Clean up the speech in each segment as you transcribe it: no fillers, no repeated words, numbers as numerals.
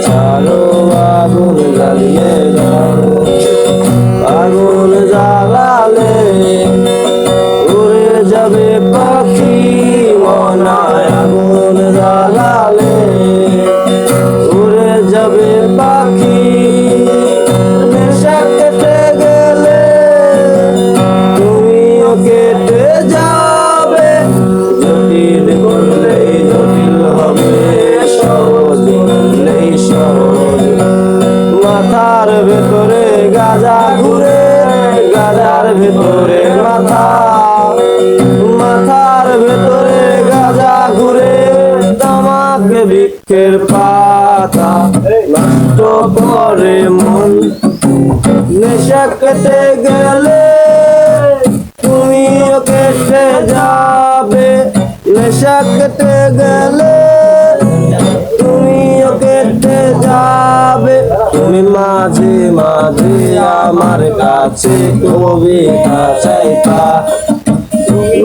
ছাড়ো আগুন জ্বালিয়ে দাও। আগুন জ্বালালে উড়ে যাবে পাখি মনায়, আগুন জ্বালালে উড়ে যাবে পাখি। নেশা কেটে গেলে তুমিও কেটে যাবে, জটিল করলেই জটিল হবে, সহজ করলেই সহজ। মাথার ভেতরে গাজা ঘুরে, গাজার ভেতরে মাথা, মাথার ভেতরে গাজা ঘুরে। তামাক বৃক্ষের পাতা নষ্ট করে মন। নেশা কেটে গেলে তুমিও কেটে যাবে, নেশা কেটে গেলে তুমিও কেটে যাবে। তুমি মাঝে মাঝে আমার কাছে কবিতা চাইতা,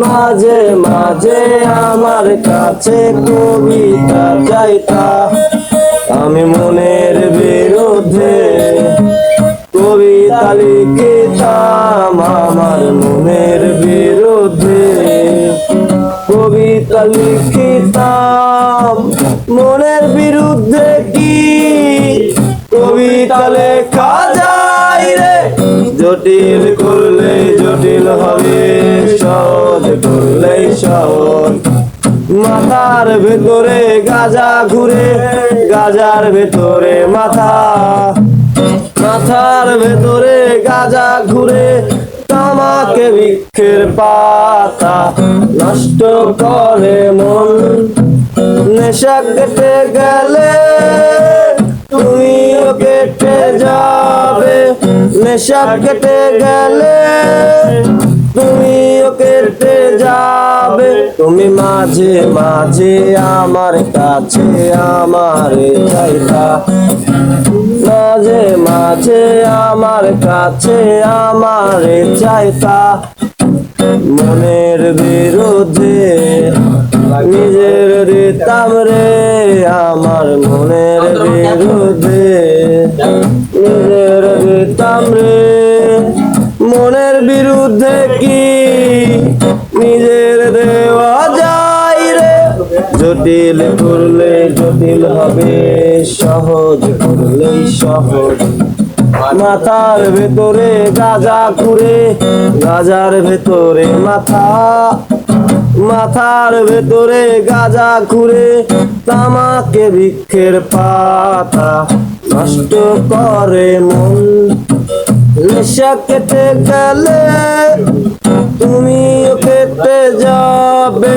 মাঝে মাঝে আমার কাছে কবিতা চাইতা। আমি মনের বিরুদ্ধে কবিতা লিখিতাম, আমার মনের বিরুদ্ধে কবিতা লিখিতাম। মনের বিরুদ্ধে কি কবিতা লেখা যায় রে? জটিল করলে জটিল হবে, সহজ করলেই সহজ। মাথার ভেতরে গাজা ঘুরে, গাজার ভেতরে মাথা, মাথার ভেতরে গাজা ঘুরে। তামাক বৃক্ষের পাতা নষ্ট করে মন। নেশা কেটে গেলে তুমিও কেটে যাবে, নেশা কেটে গেলে তুমিও কেটে যাবে। তুমি মাঝে মাঝে আমার কাছে আমারে চাইতা, মাঝে মাঝে আমার কাছে আমারে চাইতা। মনের বিরুদ্ধে নিজের দিতাম রে, আমার মনের বিরুদ্ধে নিজের দিতাম রে। মনের বিরুদ্ধে কি নিজের দেওয়া যায় রে? জটিল করলে জটিল হবে, সহজ করলেই সহজ। মাথার ভেতরে গাজা ঘুরে, গাজার ভেতরে মাথা, মাথার ভেতরে গাজা ঘুরে। তামাক বৃক্ষের পাতা নষ্ট করে মন। নেশা কেটে গেলে তুমিও কেটে যাবে,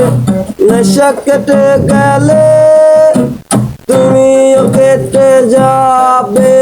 নেশা কেটে গেলে তুমিও কেটে যাবে।